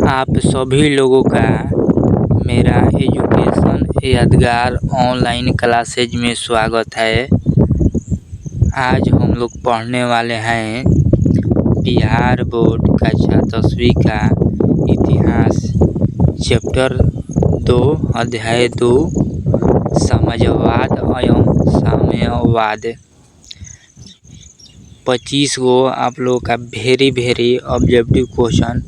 आप सभी लोगों का मेरा एजुकेशन यादगार ऑनलाइन क्लासेज में स्वागत है। आज हम लोग पढ़ने वाले हैं बिहार बोर्ड कक्षा 10वीं का इतिहास, चैप्टर 2 अध्याय 2 समाजवाद एवं साम्यवाद। 25 गो आप लोगों का वेरी ऑब्जेक्टिव क्वेश्चन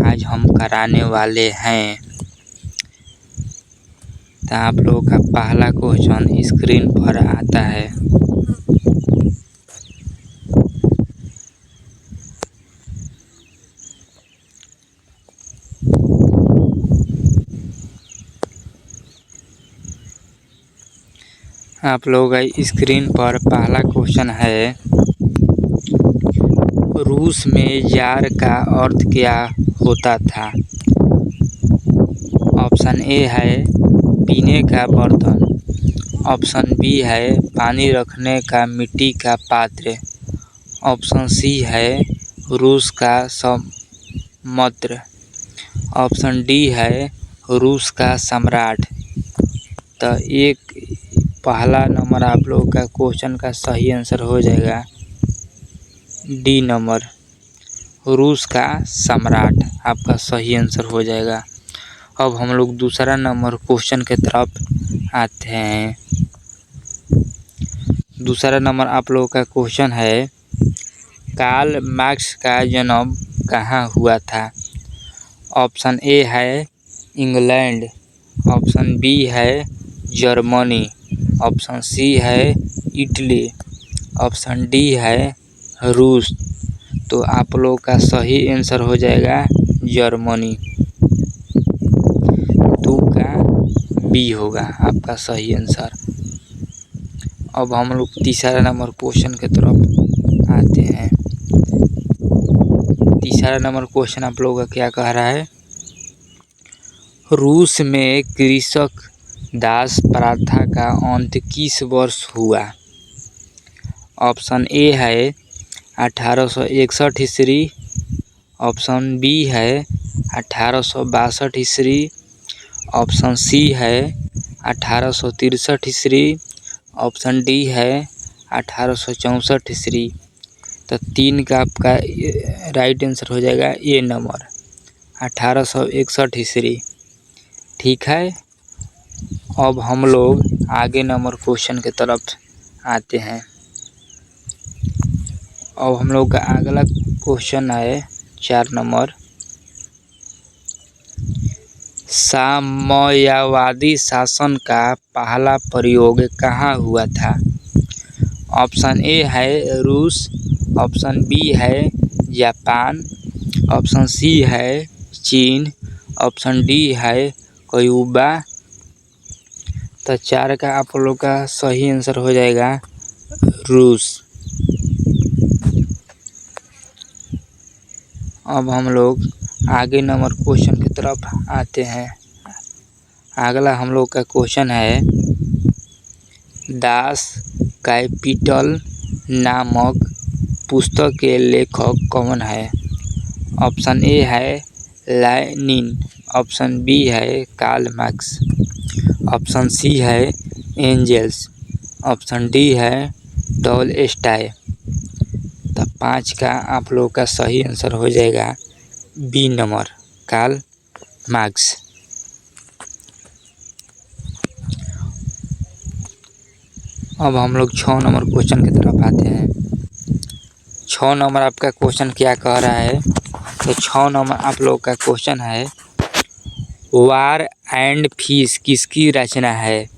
आज हम कराने वाले हैं। तो आप लोगों का पहला क्वेश्चन स्क्रीन पर आता है। आप लोगों का स्क्रीन पर पहला क्वेश्चन है, रूस में जार का अर्थ क्या होता था? ऑप्शन ए है पीने का बर्तन, ऑप्शन बी है पानी रखने का मिट्टी का पात्र, ऑप्शन सी है रूस का समुद्र, ऑप्शन डी है रूस का सम्राट। तो एक पहला नंबर आप लोगों का क्वेश्चन का सही आंसर हो जाएगा डी नंबर, रूस का सम्राट आपका सही आंसर हो जाएगा। अब हम लोग दूसरा नंबर क्वेश्चन के तरफ आते हैं। दूसरा नंबर आप लोगों का क्वेश्चन है, कार्ल मार्क्स का जन्म कहाँ हुआ था? ऑप्शन ए है इंग्लैंड, ऑप्शन बी है जर्मनी, ऑप्शन सी है इटली, ऑप्शन डी है रूस। तो आप लोगों का सही आंसर हो जाएगा जर्मनी, 2 का बी होगा आपका सही आंसर। अब हम लोग तीसरा नंबर क्वेश्चन की तरफ आते हैं। तीसरा नंबर क्वेश्चन आप लोगों का क्या कह रहा है, रूस में कृषक दास प्रथा का अंत किस वर्ष हुआ? ऑप्शन ए है 1861 ईस्वी, ऑप्शन बी है 1862 ईस्वी, ऑप्शन सी है 1863 ईस्वी, ऑप्शन डी है 1864 ईस्वी। तो 3 का आपका राइट आंसर हो जाएगा ए नंबर, 1861 ईस्वी। ठीक है। अब हम लोग आगे नंबर क्वेश्चन की तरफ आते हैं। अब हम लोग का अगला क्वेश्चन है 4 नंबर, साम्यवादी शासन का पहला प्रयोग कहाँ हुआ था? ऑप्शन ए है रूस, ऑप्शन बी है जापान, ऑप्शन सी है चीन, ऑप्शन डी है क्यूबा। तो 4 का आप लोग का सही आंसर हो जाएगा रूस। अब हम लोग आगे नंबर क्वेश्चन की तरफ आते हैं। अगला हम लोग का क्वेश्चन है, दास कैपिटल नामक पुस्तक के लेखक कौन है? ऑप्शन ए है लेनिन, ऑप्शन बी है कार्ल मार्क्स, ऑप्शन सी है एंजेल्स, ऑप्शन डी है टॉलस्टॉय। तो 5 का आप लोग का सही आंसर हो जाएगा बी नंबर, कार्ल मार्क्स। अब हम लोग 6 नंबर क्वेश्चन की तरफ आते हैं। 6 नंबर आपका क्वेश्चन क्या कह रहा है? तो 6 नंबर आप लोग का क्वेश्चन है, वार एंड पीस किसकी रचना है?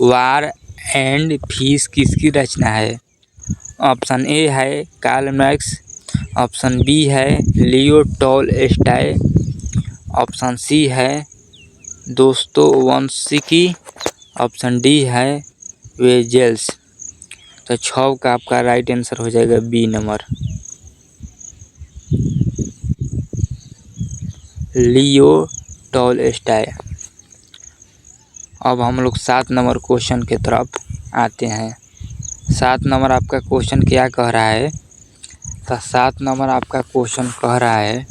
वार एंड पीस किसकी रचना है? ऑप्शन ए है कार्ल मार्क्स, ऑप्शन बी है लियो टॉलस्टॉय, ऑप्शन सी है दोस्तोयेवस्की, ऑप्शन डी है वेजेल्स। तो 6 का आपका राइट आंसर हो जाएगा बी नंबर, लियो टॉलस्टॉय। अब हम लोग 7 नंबर क्वेश्चन की तरफ आते हैं। 7 नंबर आपका क्वेश्चन क्या कह रहा है? तो 7 नंबर आपका क्वेश्चन कह रहा है,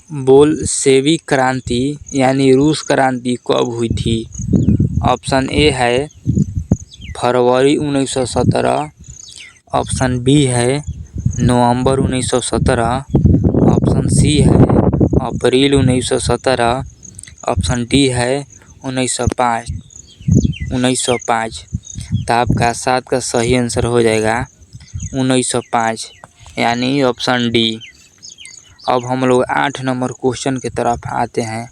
बोल्शेविक क्रांति यानी रूस क्रांति कब हुई थी? ऑप्शन ए है फरवरी 1917, ऑप्शन बी है नवंबर 1917, ऑप्शन सी है अप्रैल 1917, ऑप्शन डी है 1905। तो आपका 7 का सही आंसर हो जाएगा 1905 यानी ऑप्शन डी। अब हम लोग 8 नंबर क्वेश्चन की तरफ आते हैं।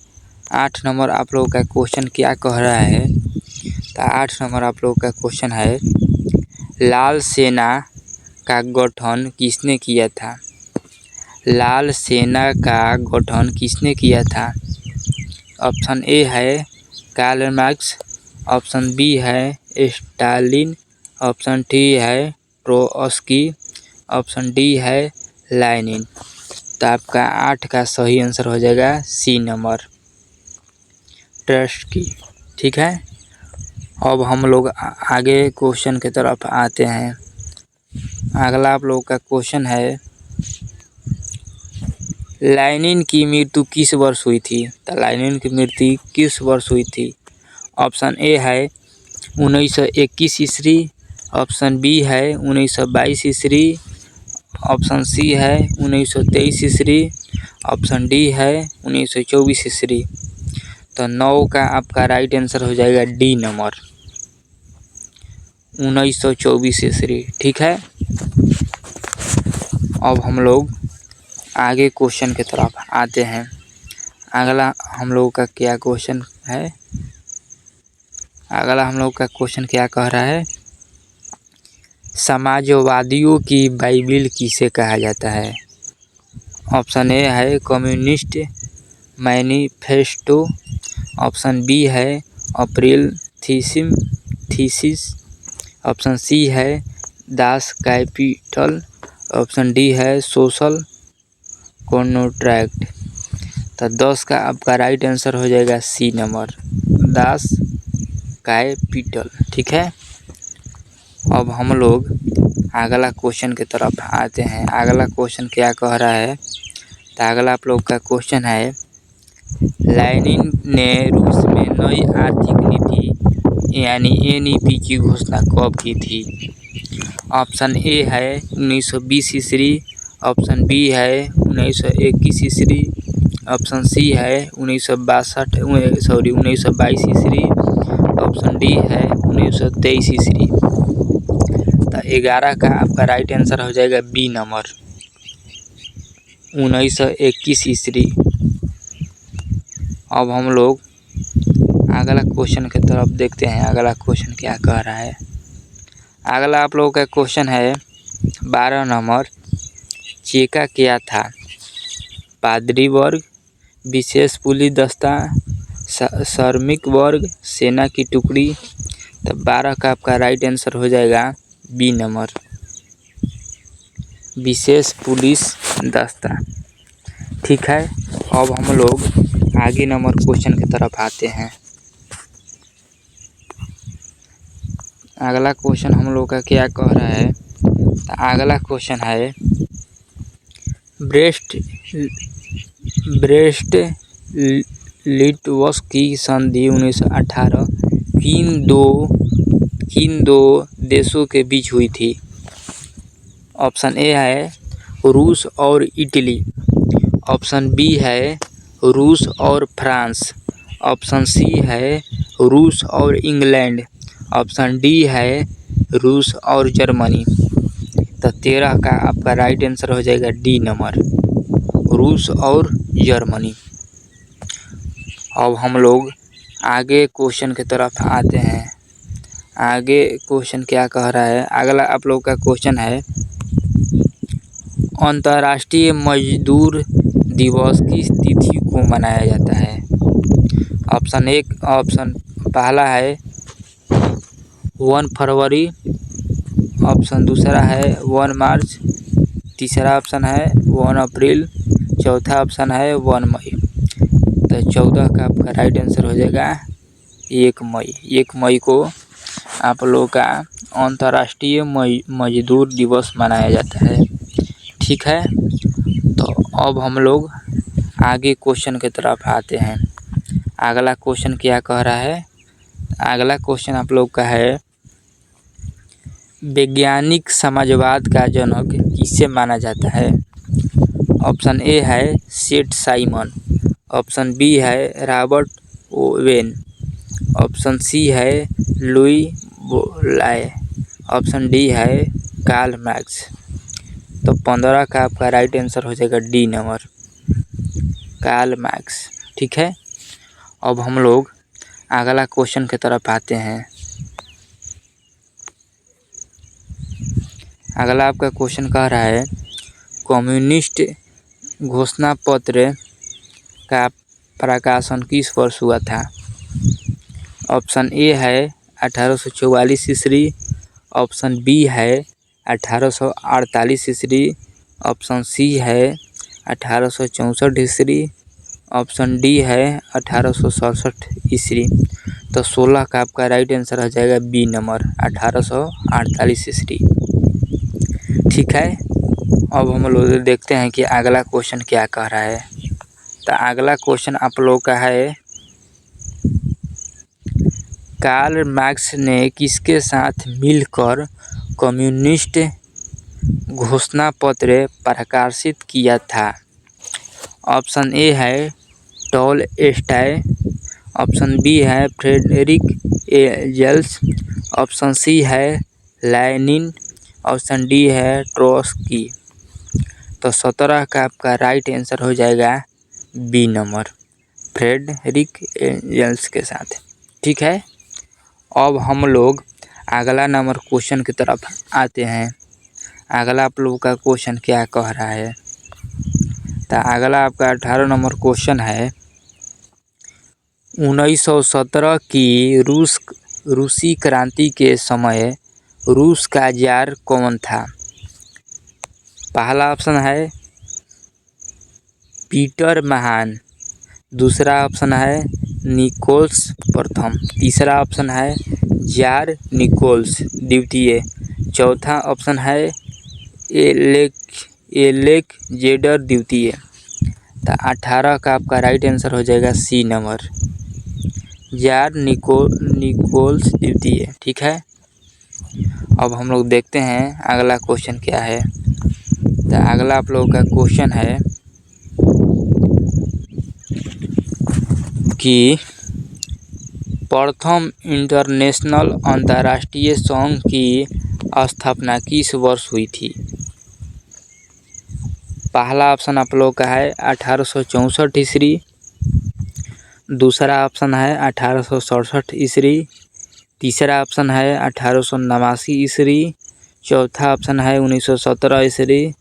8 नंबर आप लोगों का क्वेश्चन क्या कह रहा है? तो 8 नंबर आप लोगों का क्वेश्चन है, लाल सेना का गठन किसने किया था? लाल सेना का गठन किसने किया था? ऑप्शन ए है कार्ल मार्क्स, ऑप्शन बी है स्टालिन, ऑप्शन डी है ट्रोत्स्की, ऑप्शन डी है लेनिन। तो आपका 8 का सही आंसर हो जाएगा सी नंबर ट्रोत्स्की। ठीक है, अब हम लोग आगे क्वेश्चन की तरफ आते हैं। अगला आप लोग का क्वेश्चन है, लेनिन की मृत्यु किस वर्ष हुई थी? तो लेनिन की मृत्यु किस वर्ष हुई थी? ऑप्शन ए है 1921 ईस्वी, ऑप्शन बी है 1922 ईस्वी, ऑप्शन सी है 1923 ईस्वी, ऑप्शन डी है 1924 ईस्वी। तो 9 का आपका राइट आंसर हो जाएगा डी नंबर 1924 ईस्वी। ठीक है, अब हम लोग आगे क्वेश्चन की तरफ आते हैं। अगला हम लोग का क्या क्वेश्चन है? अगला हम लोग का क्वेश्चन क्या कह रहा है, समाजवादियों की बाइबिल किसे कहा जाता है? ऑप्शन ए है कम्युनिस्ट मैनिफेस्टो, ऑप्शन बी है अप्रैल थीसिस, ऑप्शन सी है दास कैपिटल, ऑप्शन डी है सोशल कॉन्ट्रैक्ट। तो 10 का आपका राइट आंसर हो जाएगा सी नंबर दास कैपिटल। ठीक है, अब हम लोग अगला क्वेश्चन की तरफ आते हैं। अगला क्वेश्चन क्या कह रहा है? तो अगला आप लोग का क्वेश्चन है, लेनिन ने रूस में नई आर्थिक नीति यानी एनईपी की घोषणा कब की थी? ऑप्शन ए है 1920 ईस्वी, ऑप्शन बी है 1921 ईस्वी, ऑप्शन सी है 1922 ईस्वी, ऑप्शन डी है 1923 ईस्वी। तो 11 का आपका राइट आंसर हो जाएगा बी नंबर 1921 ईस्वी। अब हम लोग अगला क्वेश्चन की तरफ देखते हैं। अगला क्वेश्चन क्या कह रहा है? अगला आप लोगों का क्वेश्चन है 12 नंबर, चेका क्या था? पादरी वर्ग, विशेष पुलिस दस्ता, श्रमिक वर्ग, सेना की टुकड़ी। तो 12 का आपका राइट आंसर हो जाएगा बी नंबर विशेष पुलिस दस्ता। ठीक है, अब हम लोग आगे नंबर क्वेश्चन की तरफ आते हैं। अगला क्वेश्चन हम लोग का क्या कह रहा है? तो अगला क्वेश्चन है, ब्रेस्ट लिटवस की संधि 1918 किन दो देशों के बीच हुई थी? ऑप्शन ए है रूस और इटली, ऑप्शन बी है रूस और फ्रांस, ऑप्शन सी है रूस और इंग्लैंड, ऑप्शन डी है रूस और जर्मनी। तो 13 का आपका राइट आंसर हो जाएगा डी नंबर रूस और जर्मनी। अब हम लोग आगे क्वेश्चन की तरफ आते हैं। आगे क्वेश्चन क्या कह रहा है? अगला आप लोग का क्वेश्चन है, अंतर्राष्ट्रीय मजदूर दिवस किस तिथि को मनाया जाता है? ऑप्शन पहला है 1 फरवरी, ऑप्शन दूसरा है 1 मार्च, तीसरा ऑप्शन है 1 अप्रैल, चौथा ऑप्शन है 1 मई। तो 14 का आपका राइट आंसर हो जाएगा 1 मई। 1 मई को आप लोगों का अंतर्राष्ट्रीय मजदूर दिवस मनाया जाता है। ठीक है, तो अब हम लोग आगे क्वेश्चन की तरफ आते हैं। अगला क्वेश्चन क्या कह रहा है? अगला क्वेश्चन आप लोग का है, वैज्ञानिक समाजवाद का जनक किसे माना जाता है? ऑप्शन ए है सेठ साइमन, ऑप्शन बी है रॉबर्ट ओवेन, ऑप्शन सी है लुई बोलाए, ऑप्शन डी है कार्ल मार्क्स। तो 15 का आपका राइट आंसर हो जाएगा डी नंबर, कार्ल मार्क्स। ठीक है, अब हम लोग अगला क्वेश्चन की तरफ आते हैं। अगला आपका क्वेश्चन कह रहा है, कम्युनिस्ट घोषणा पत्र का प्रकाशन किस वर्ष हुआ था? ऑप्शन ए है 1844 ईस्वी, ऑप्शन बी है 1848 ईस्वी, ऑप्शन सी है 1864 ईस्वी, ऑप्शन डी है 1867 ईस्वी। तो 16 का आपका राइट आंसर हो जाएगा बी नंबर, 1848 ईस्वी। ठीक है, अब हम लोग देखते हैं कि अगला क्वेश्चन क्या कह रहा है। तो अगला क्वेश्चन आप लोग का है, कार्ल मार्क्स ने किसके साथ मिलकर कम्युनिस्ट घोषणा पत्र प्रकाशित किया था? ऑप्शन ए है टॉलस्टॉय, ऑप्शन बी है फ्रेडरिक एंजेल्स, ऑप्शन सी है लेनिन, ऑप्शन डी है ट्रोट्स्की। तो 17 का आपका राइट आंसर हो जाएगा बी नंबर, फ्रेडरिक एंजेल्स के साथ। ठीक है, अब हम लोग अगला नंबर क्वेश्चन की तरफ आते हैं। अगला आप लोगों का क्वेश्चन क्या कह रहा है? तो अगला आपका 18 नंबर क्वेश्चन है, 1917 की रूसी क्रांति के समय रूस का जार कौन था? पहला ऑप्शन है पीटर महान, दूसरा ऑप्शन है निकोल्स प्रथम, तीसरा ऑप्शन है जार निकोल्स द्वितीय, चौथा ऑप्शन है एलेक्जेंडर द्वितीय। तो 18 का आपका राइट आंसर हो जाएगा सी नंबर, जार निकोल्स द्वितीय। ठीक है, अब हम लोग देखते हैं अगला क्वेश्चन क्या है। तो अगला आप लोगों का क्वेश्चन है कि प्रथम इंटरनेशनल अंतर्राष्ट्रीय संघ की स्थापना किस वर्ष हुई थी? पहला ऑप्शन आप लोग का है 1864 ईस्वी, दूसरा ऑप्शन है 1867 ईस्वी, तीसरा ऑप्शन है 1889 ईस्वी, चौथा ऑप्शन है 1917 ईस्वी।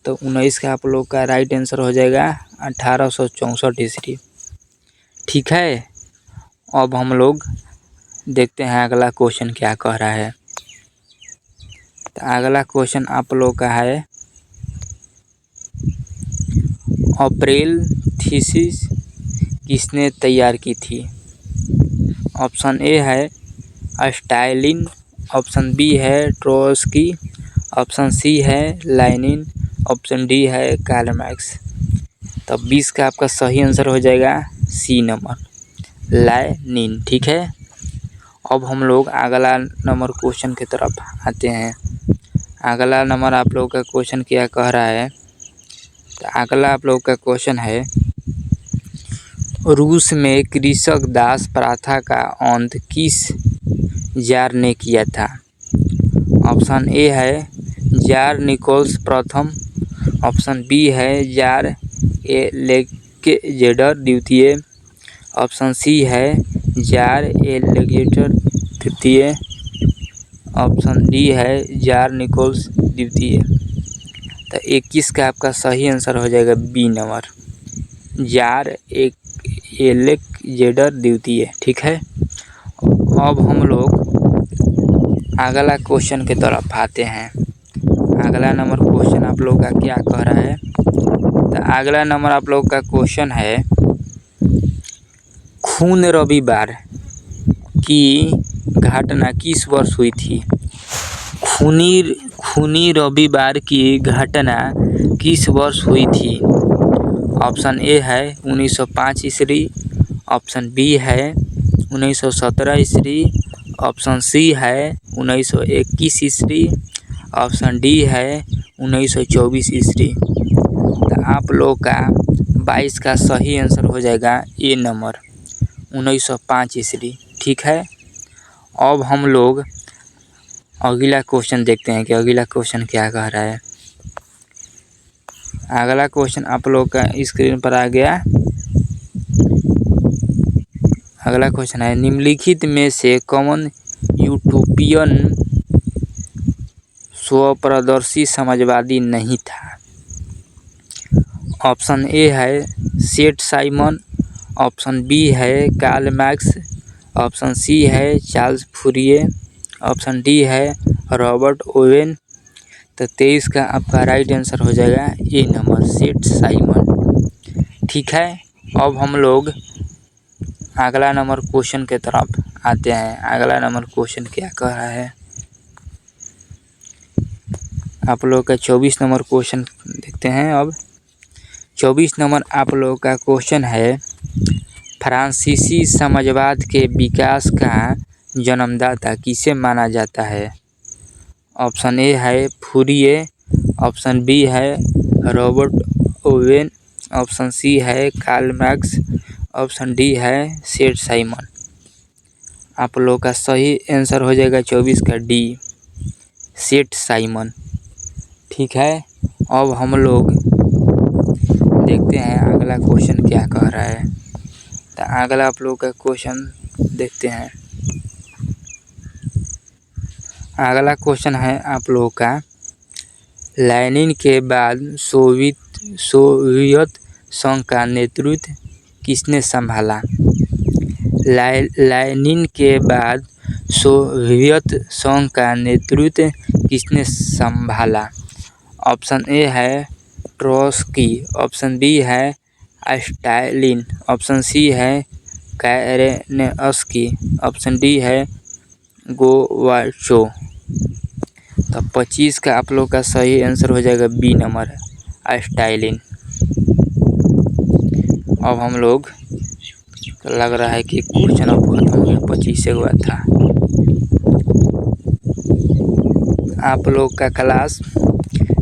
तो 19 का आप लोग का राइट आंसर हो जाएगा 1864 ईस्वी। ठीक है, अब हम लोग देखते हैं अगला क्वेश्चन क्या कह रहा है। तो अगला क्वेश्चन आप लोग का है, अप्रैल थीसिस किसने तैयार की थी? ऑप्शन ए है स्टालिन, ऑप्शन बी है ट्रोट्स्की, ऑप्शन सी है लेनिन, ऑप्शन डी है कार्ल मार्क्स। तो 20 का आपका सही आंसर हो जाएगा सी नंबर, लेनिन। ठीक है, अब हम लोग अगला नंबर क्वेश्चन की तरफ आते हैं। अगला नंबर आप लोग का क्वेश्चन क्या कह रहा है? तो अगला आप लोग का क्वेश्चन है, रूस में कृषक दास प्रथा का अंत किस जार ने किया था? ऑप्शन ए है जार निकोल्स प्रथम, ऑप्शन बी है जार एलेक्जेंडर द्वितीय, ऑप्शन सी है जार एलेक्जेंडर तृतीय, ऑप्शन डी है जार निकोल्स द्वितीय। तो 21 का आपका सही आंसर हो जाएगा बी नंबर, जार एलेक्जेंडर द्वितीय। ठीक है, अब हम लोग अगला क्वेश्चन की तरफ आते हैं। अगला नंबर क्वेश्चन आप लोग का क्या कह रहा है? तो अगला नंबर आप लोग का क्वेश्चन है, खून रविवार की घटना किस वर्ष हुई थी? खूनी रविवार की घटना किस वर्ष हुई थी? ऑप्शन ए है 1905 ईस्वी, ऑप्शन बी है 1917 ईस्वी, ऑप्शन सी है 1921 ईस्वी, ऑप्शन डी है 1924 ईस्वी। तो आप लोग का 22 का सही आंसर हो जाएगा ए नंबर 1905 ईस्वी। ठीक है, अब हम लोग अगला क्वेश्चन देखते हैं कि अगला क्वेश्चन क्या कह रहा है। अगला क्वेश्चन आप लोग का स्क्रीन पर आ गया। अगला क्वेश्चन है, निम्नलिखित में से कौन यूटोपियन स्वप्रदर्शी समाजवादी नहीं था? ऑप्शन ए है सेठ साइमन, ऑप्शन बी है कार्ल मार्क्स, ऑप्शन सी है चार्ल्स फूरिये, ऑप्शन डी है रॉबर्ट ओवेन। तो 23 का आपका राइट आंसर हो जाएगा ए नंबर सेठ साइमन। ठीक है, अब हम लोग अगला नंबर क्वेश्चन के तरफ आते हैं। अगला नंबर क्वेश्चन क्या कह रहा है, आप लोग का 24 नंबर क्वेश्चन देखते हैं। अब 24 नंबर आप लोग का क्वेश्चन है, फ्रांसीसी समाजवाद के विकास का जन्मदाता किसे माना जाता है? ऑप्शन ए है फूरिये, ऑप्शन बी है रॉबर्ट ओवेन, ऑप्शन सी है कार्ल मार्क्स, ऑप्शन डी है सेठ साइमन। आप लोग का सही आंसर हो जाएगा 24 का डी सेठ साइमन। ठीक है, अब हम लोग देखते हैं अगला क्वेश्चन क्या कह रहा है। तो अगला आप लोग का क्वेश्चन देखते हैं। अगला क्वेश्चन है आप लोग का, लेनिन के बाद सोवियत संघ का नेतृत्व किसने संभाला? लेनिन के बाद सोवियत संघ का नेतृत्व किसने संभाला? ऑप्शन ए है ट्रोत्स्की, ऑप्शन बी है स्टालिन, ऑप्शन सी है केरेनस्की, ऑप्शन डी है गोर्बाचोव। तो 25 का आप लोग का सही आंसर हो जाएगा बी नंबर स्टालिन। अब हम लोग लग रहा है कि क्वेश्चन अब खत्म हो गया, 25 से हुआ था। आप लोग का क्लास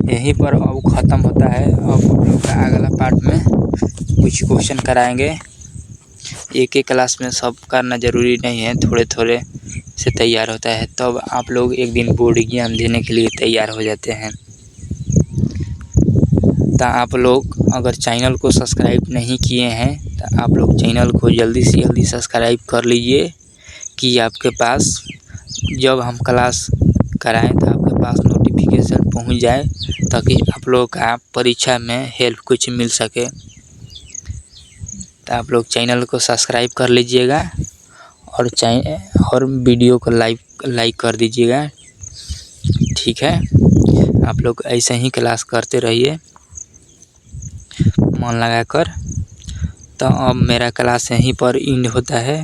यहीं पर अब ख़त्म होता है। अब हम लोग का अगला पार्ट में कुछ क्वेश्चन कराएंगे। एक एक क्लास में सब करना ज़रूरी नहीं है, थोड़े थोड़े से तैयार होता है, तब आप लोग एक दिन बोर्ड एग्जाम देने के लिए तैयार हो जाते हैं। तो आप लोग अगर चैनल को सब्सक्राइब नहीं किए हैं तो आप लोग चैनल को जल्दी से जल्दी सब्सक्राइब कर लीजिए कि आपके पास जब हम क्लास कराएं तो आपके पास नोटिफिकेशन पहुंच जाए, ताकि आप लोग का परीक्षा में हेल्प कुछ मिल सके। तो आप लोग चैनल को सब्सक्राइब कर लीजिएगा और वीडियो को लाइक कर दीजिएगा। ठीक है, आप लोग ऐसे ही क्लास करते रहिए मन लगाकर। तो अब मेरा क्लास यहीं पर एंड होता है।